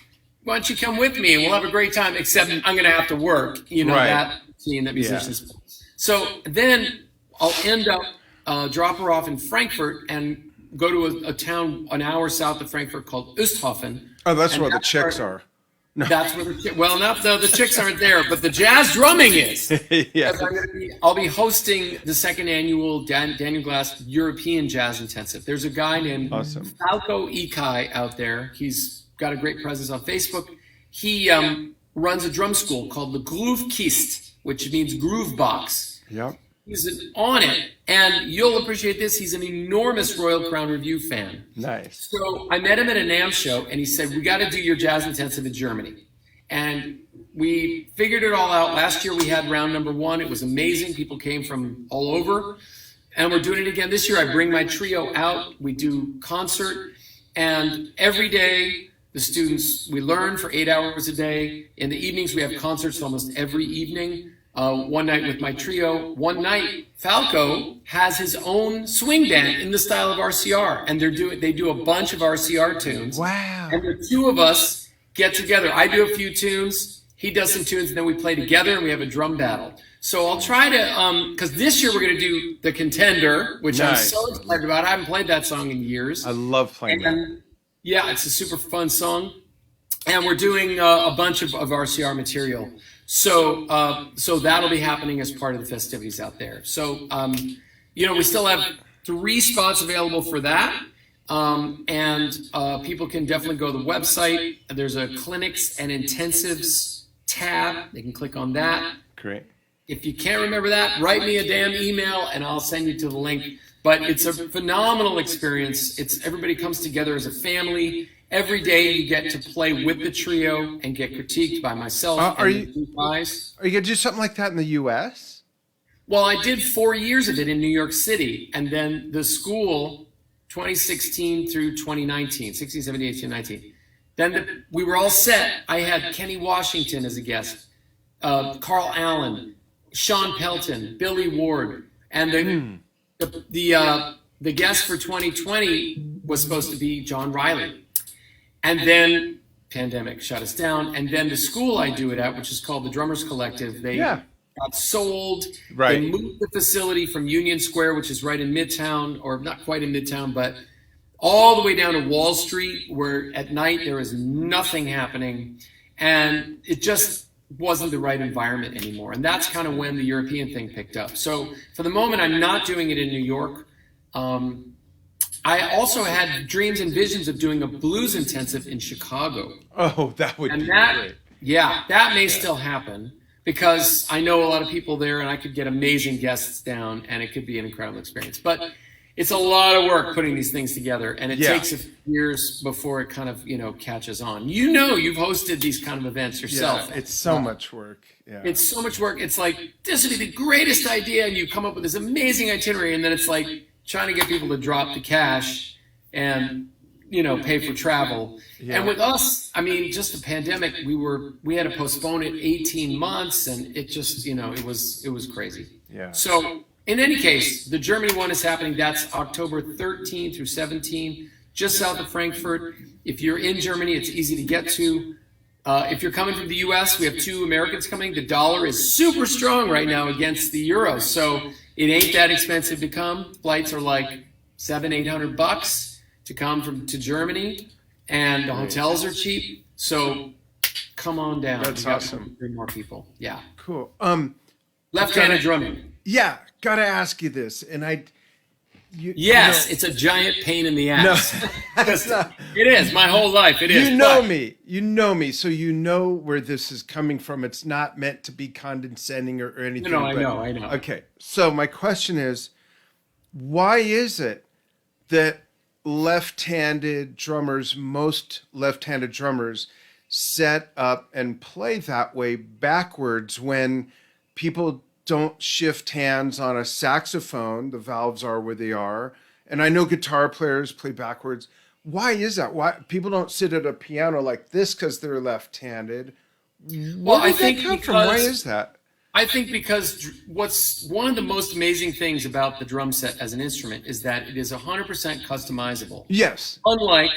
Why don't you come with me and we'll have a great time, except I'm going to have to work, that routine that musicians play. So then I'll end up, drop her off in Frankfurt and go to a town an hour south of Frankfurt called Osthofen. Oh, that's where the chicks are. No. That's where the chicks aren't there, but the jazz drumming is. Yeah. I'll be hosting the second annual Daniel Glass European Jazz Intensive. There's a guy named Falco Ikai out there. He's got a great presence on Facebook. He runs a drum school called the Groove Kist, which means groove box. Yep. He's on it, and you'll appreciate this. He's an enormous Royal Crown Revue fan. Nice. So I met him at a NAMM show, and he said, we got to do your jazz intensive in Germany. And we figured it all out. Last year we had round number 1. It was amazing. People came from all over. And we're doing it again this year. I bring my trio out. We do concert. And every day, the students, we learn for 8 hours a day. In the evenings, we have concerts almost every evening. One night with my trio. One night, Falco has his own swing band in the style of RCR, and they do a bunch of RCR tunes. Wow! And the two of us get together. I do a few tunes, he does some tunes, and then we play together, and we have a drum battle. So I'll try to, because this year we're going to do The Contender, which I'm so excited about. I haven't played that song in years. I love playing that. Yeah, it's a super fun song. And we're doing a bunch of RCR material. So that'll be happening as part of the festivities out there. So, we still have 3 spots available for that. And people can definitely go to the website. There's a clinics and intensives tab. They can click on that. Great. If you can't remember that, write me a damn email and I'll send you to the link. But it's a phenomenal experience. Everybody comes together as a family. Every day you get to play with the trio and get critiqued by myself. Are you going to do something like that in the U.S.? Well, I did 4 years of it in New York City. And then the school, 2016 through 2019, 16, 17, 18, 19. Then we were all set. I had Kenny Washington as a guest, Carl Allen, Sean Pelton, Billy Ward. And the guest for 2020 was supposed to be John Riley. And then pandemic shut us down. And then the school I do it at, which is called the Drummers Collective, they got sold. Right. They moved the facility from Union Square, which is right in Midtown, or not quite in Midtown, but all the way down to Wall Street, where at night there is nothing happening. And it just wasn't the right environment anymore. And that's kind of when the European thing picked up. So for the moment, I'm not doing it in New York. I also had dreams and visions of doing a blues intensive in Chicago. Oh, that would be great. Yeah, that may still happen because I know a lot of people there and I could get amazing guests down and it could be an incredible experience. But it's a lot of work putting these things together and it takes a few years before it kind of, catches on. You've hosted these kind of events yourself. Yeah, it's so much work. Yeah. It's so much work. It's like, this would be the greatest idea and you come up with this amazing itinerary and then it's like, trying to get people to drop the cash and, pay for travel. Yeah. And with us, just the pandemic, we had to postpone it 18 months and it just, it was crazy. Yeah. So in any case, the Germany one is happening. That's October 13 through 17, just south of Frankfurt. If you're in Germany, it's easy to get to. If you're coming from the U.S., we have 2 Americans coming. The dollar is super strong right now against the euro. So it ain't that expensive to come. Flights are like $700-800 to come to Germany, and the hotels are cheap. So come on down. That's awesome. 3 more people. Yeah. Cool. Left-handed drumming. Yeah, gotta ask you this, and it's a giant pain in the ass. No, it's not. It is my whole life. It is. You know me, so you know where this is coming from. It's not meant to be condescending or anything. No, I know. Okay, so my question is, why is it that most left-handed drummers set up and play that way backwards when people don't shift hands on a saxophone? The valves are where they are. And I know guitar players play backwards. Why is that? Why people don't sit at a piano like this because they're left-handed? Well, I think come from? Why is that? I think because what's one of the most amazing things about the drum set as an instrument is that it is 100% customizable. Yes. Unlike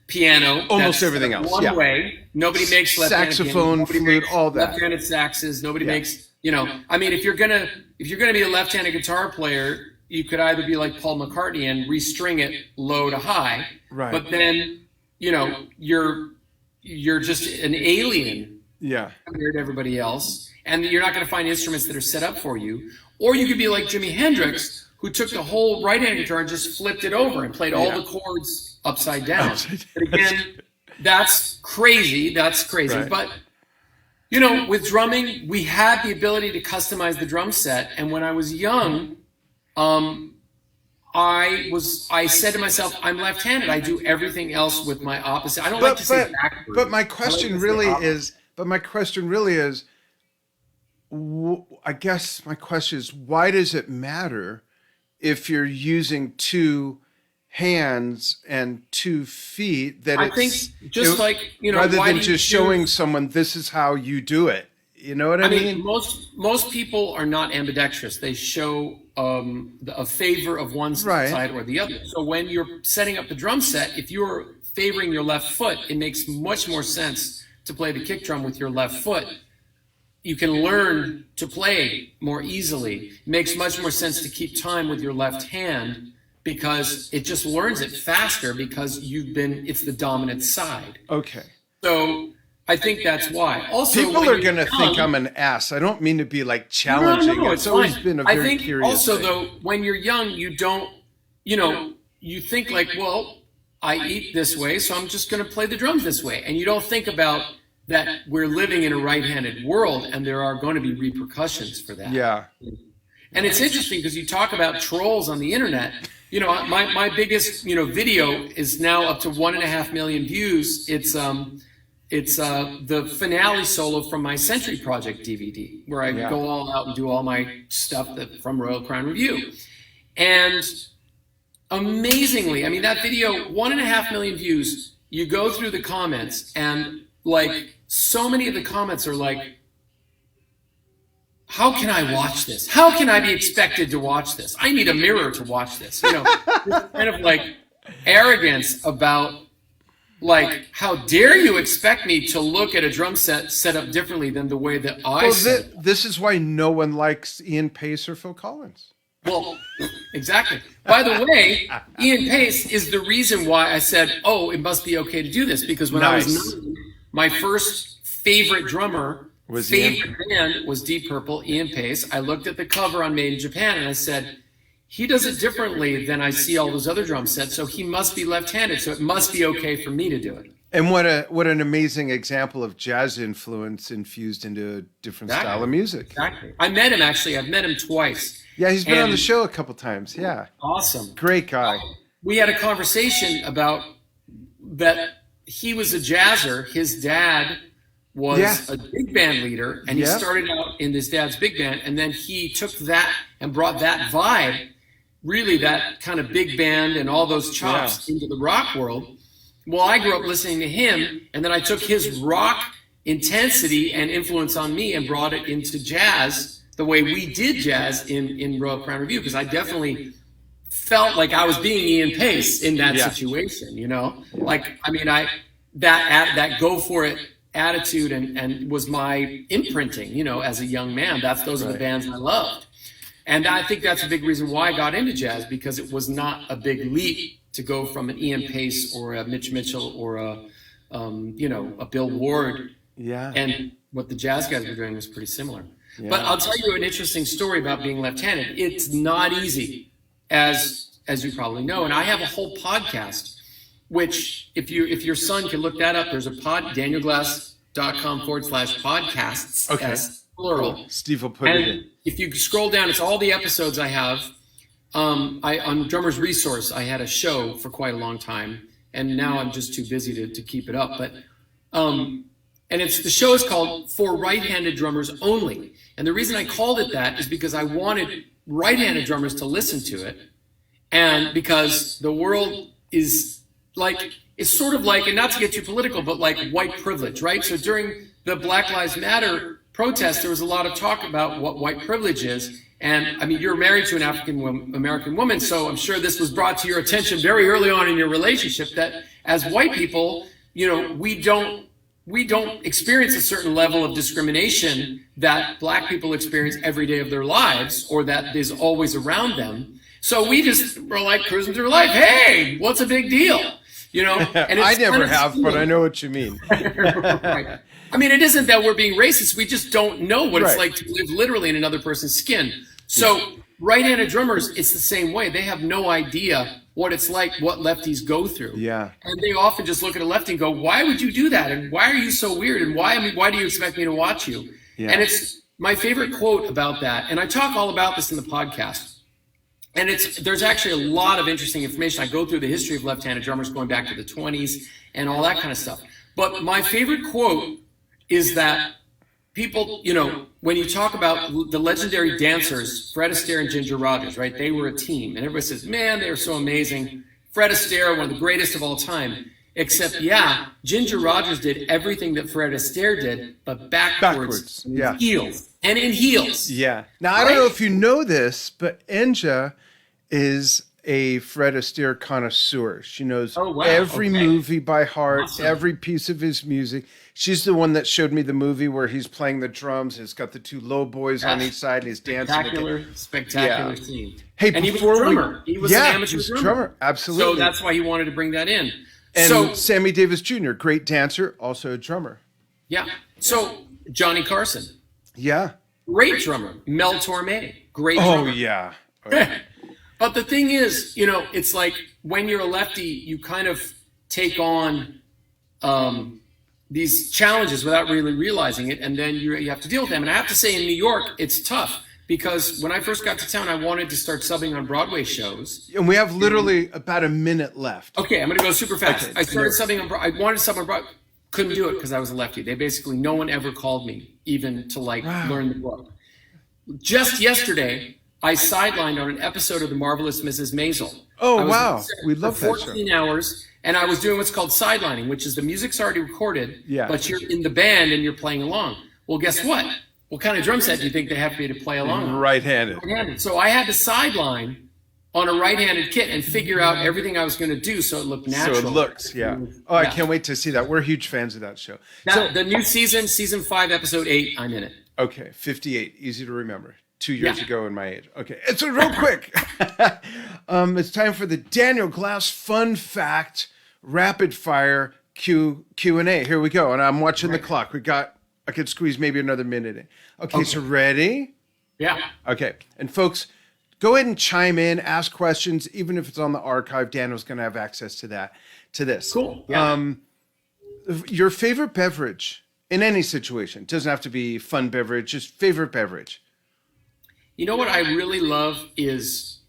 piano, almost everything else. One way. Nobody makes left-handed saxophone, flute, all that. Left-handed saxes. Nobody makes. I mean, if you're gonna be a left-handed guitar player, you could either be like Paul McCartney and restring it low to high, right? But then, you're just an alien, compared to everybody else, and you're not going to find instruments that are set up for you. Or you could be like Jimi Hendrix, who took the whole right-hand guitar and just flipped it over and played all the chords upside down. But again, that's crazy. Right. But with drumming, we had the ability to customize the drum set. And when I was young, I said to myself, I'm left-handed. I do everything else with my opposite. I don't like to say backward. But my question really is, I guess my question is, why does it matter if you're using two hands and 2 feet? That I think rather than just showing someone this is how you do it. You know what I mean? Most people are not ambidextrous. They show a favor of one side or the other. So when you're setting up the drum set, if you're favoring your left foot, it makes much more sense to play the kick drum with your left foot. You can learn to play more easily. It makes much more sense to keep time with your left hand because it just learns it faster because it's the dominant side. Okay. So I think that's why. Also, people are going to think I'm an ass. I don't mean to be like challenging. No, it's always been a very curious also, thing. though, when you're young, you don't, you think like, well, I eat this way, so I'm just going to play the drums this way. And you don't think about that we're living in a right-handed world and there are going to be repercussions for that. Yeah. And it's interesting because you talk about trolls on the internet. My biggest, video is now up to 1.5 million views. It's the finale solo from my Century Project DVD, where I go all out and do all my stuff from Royal Crown Revue. And amazingly, that video, 1.5 million views, you go through the comments and like so many of the comments are like, how can I watch this? How can I be expected to watch this? I need a mirror to watch this. This kind of like arrogance about like, how dare you expect me to look at a drum set up differently than the way that I set it. This is why no one likes Ian Pace or Phil Collins. Well, exactly. By the way, Ian Pace is the reason why I said, it must be okay to do this. Because when I was 9, my first favorite drummer, band was Deep Purple, Ian Pace. I looked at the cover on Made in Japan and I said, he does it differently than I see all those other drum sets, so he must be left-handed, so it must be okay for me to do it. And what an amazing example of jazz influence infused into a different style of music. Exactly. I met him, actually. I've met him twice. Yeah, he's been on the show a couple times. Yeah. Awesome. Great guy. We had a conversation about that he was a jazzer. His dad was a big band leader, and he started out in his dad's big band, and then he took that and brought that vibe, really that kind of big band and all those chops into the rock world. Well, I grew up listening to him, and then I took his rock intensity and influence on me and brought it into jazz the way we did jazz in Royal Crown Revue, because I definitely felt like I was being Ian Pace in that situation, Like, that go for it attitude and was my imprinting, as a young man. Those are the bands I loved. And I think that's a big reason why I got into jazz, because it was not a big leap to go from an Ian Pace or a Mitch Mitchell or a Bill Ward. Yeah. And what the jazz guys were doing was pretty similar. Yeah. But I'll tell you an interesting story about being left-handed. It's not easy, as you probably know. And I have a whole podcast, which if your son can look that up, there's a danielglass.com/podcasts. Okay. Plural. Cool. Steve will put it in. If you scroll down, it's all the episodes I have. On Drummer's Resource, I had a show for quite a long time, and now I'm just too busy to keep it up. But and the show is called For Right-Handed Drummers Only. And the reason I called it that is because I wanted right-handed drummers to listen to it, and because the world is like, it's sort of like, and not to get too political, but like white privilege, right? So during the Black Lives Matter protest, there was a lot of talk about what white privilege is. And I mean, you're married to an African American woman, so I'm sure this was brought to your attention very early on in your relationship that as white people, you know, we don't experience a certain level of discrimination that black people experience every day of their lives, or that is always around them. So we just were like cruising through life. Hey, what's a big deal? You know, and I never have, but I know what you mean. Right. I mean, it isn't that we're being racist. We just don't know what it's like to live literally in another person's skin. So right-handed drummers, it's the same way. They have no idea what it's like, what lefties go through. Yeah. And they often just look at a lefty and go, why would you do that? And why are you so weird? And why do you expect me to watch you? Yeah. And it's my favorite quote about that. And I talk all about this in the podcast. And there's actually a lot of interesting information. I go through the history of left-handed drummers going back to the 20s and all that kind of stuff. But my favorite quote is that people, you know, when you talk about the legendary dancers, Fred Astaire and Ginger Rogers, right? They were a team. And everybody says, man, they were so amazing. Fred Astaire, one of the greatest of all time. Except, yeah, Ginger Rogers did everything that Fred Astaire did, but backwards. Yeah. Heels. And in heels. Yeah. Now, I don't know if you know this, but Enja is a Fred Astaire connoisseur. She knows every movie by heart, every piece of his music. She's the one that showed me the movie where he's playing the drums. It's got the two low boys on each side, and he's dancing. Spectacular scene. Hey, and he was a drummer. He was an amateur drummer. Absolutely. So that's why he wanted to bring that in. And Sammy Davis Jr., great dancer, also a drummer. Yeah. So Johnny Carson. Yeah. Great drummer. Mel Torme. Great drummer. Oh, yeah. But the thing is, you know, it's like when you're a lefty, you kind of take on these challenges without really realizing it, and then you have to deal with them. And I have to say, in New York, it's tough because when I first got to town, I wanted to start subbing on Broadway shows. And we have literally about a minute left. Okay, I'm going to go super fast. Okay, I started subbing on Broadway. I wanted to sub on Broadway. Couldn't do it because I was a lefty. They basically, no one ever called me even to learn the book. Just yesterday, I sidelined on an episode of The Marvelous Mrs. Maisel. Oh, wow. We love that show. 14 hours, and I was doing what's called sidelining, which is the music's already recorded, but you're in the band and you're playing along. Well, guess what? What kind of drum set do you think they have for you to play along on? Right-handed. So I had to sideline on a right-handed kit and figure out everything I was going to do so it looked natural. So it looks, Oh, I can't wait to see that. We're huge fans of that show. Now, the new season 5, episode 8, I'm in it. Okay, 58, easy to remember. 2 years ago in my age. Okay, and so real quick, it's time for the Daniel Glass Fun Fact Rapid Fire Q&A. Here we go, and I'm watching the clock. I could squeeze maybe another minute in. Okay, so ready? Yeah. Okay, and folks, go ahead and chime in, ask questions, even if it's on the archive. Daniel's going to have access to that, to this. Cool. Yeah. Your favorite beverage in any situation. It doesn't have to be fun beverage, just favorite beverage. You know what I really love is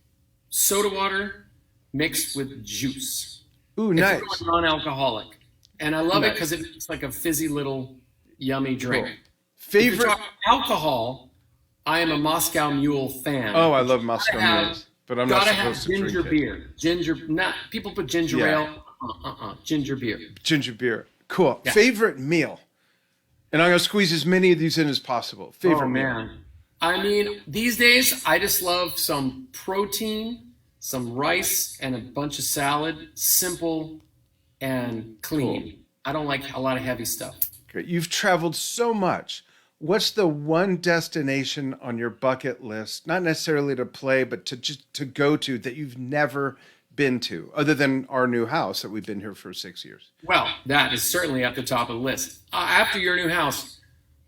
soda water mixed with juice. Ooh, nice. It's non-alcoholic. And I love it because it's like a fizzy little yummy drink. Cool. Favorite alcohol, I am a Moscow Mule fan. Oh, I love Moscow Mules, but I'm not supposed to drink ginger beer. People put ginger ale. Ginger beer. Ginger beer. Cool. Yeah. Favorite meal. And I'm going to squeeze as many of these in as possible. Favorite meal. I mean, these days, I just love some protein, some rice, and a bunch of salad. Simple and clean. Cool. I don't like a lot of heavy stuff. Great. You've traveled so much. What's the one destination on your bucket list, not necessarily to play, but to go to that you've never been to, other than our new house that we've been here for 6 years? Well, that is certainly at the top of the list. After your new house,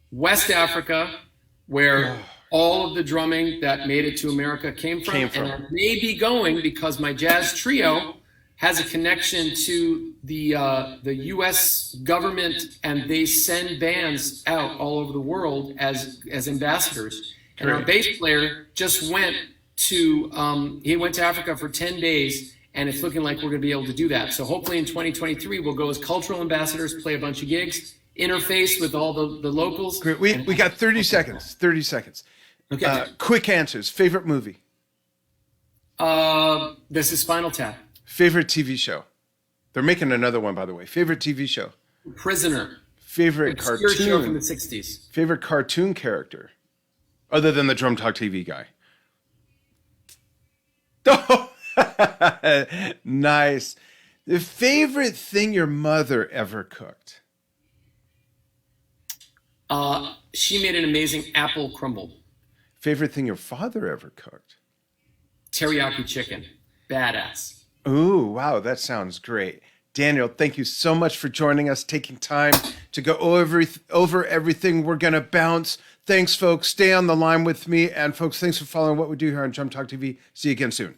West Africa, where all of the drumming that made it to America came from. And I may be going because my jazz trio has a connection to the U.S. government, and they send bands out all over the world as ambassadors. And our bass player just went to Africa for 10 days, and it's looking like we're going to be able to do that. So hopefully in 2023, we'll go as cultural ambassadors, play a bunch of gigs, interface with all the locals. Great. We got 30 seconds. 30 seconds. Okay. Quick answers. Favorite movie? This is Spinal Tap. Favorite TV show? They're making another one, by the way. Favorite TV show? Prisoner. Favorite Obscure show from the cartoon? 60s. Favorite cartoon character? Other than the Drum Talk TV guy. Oh, nice. The favorite thing your mother ever cooked? She made an amazing apple crumble. Favorite thing your father ever cooked? Teriyaki chicken. Badass. Ooh, wow, that sounds great. Daniel, thank you so much for joining us, taking time to go over everything. We're going to bounce. Thanks, folks. Stay on the line with me. And, folks, thanks for following what we do here on Drum Talk TV. See you again soon.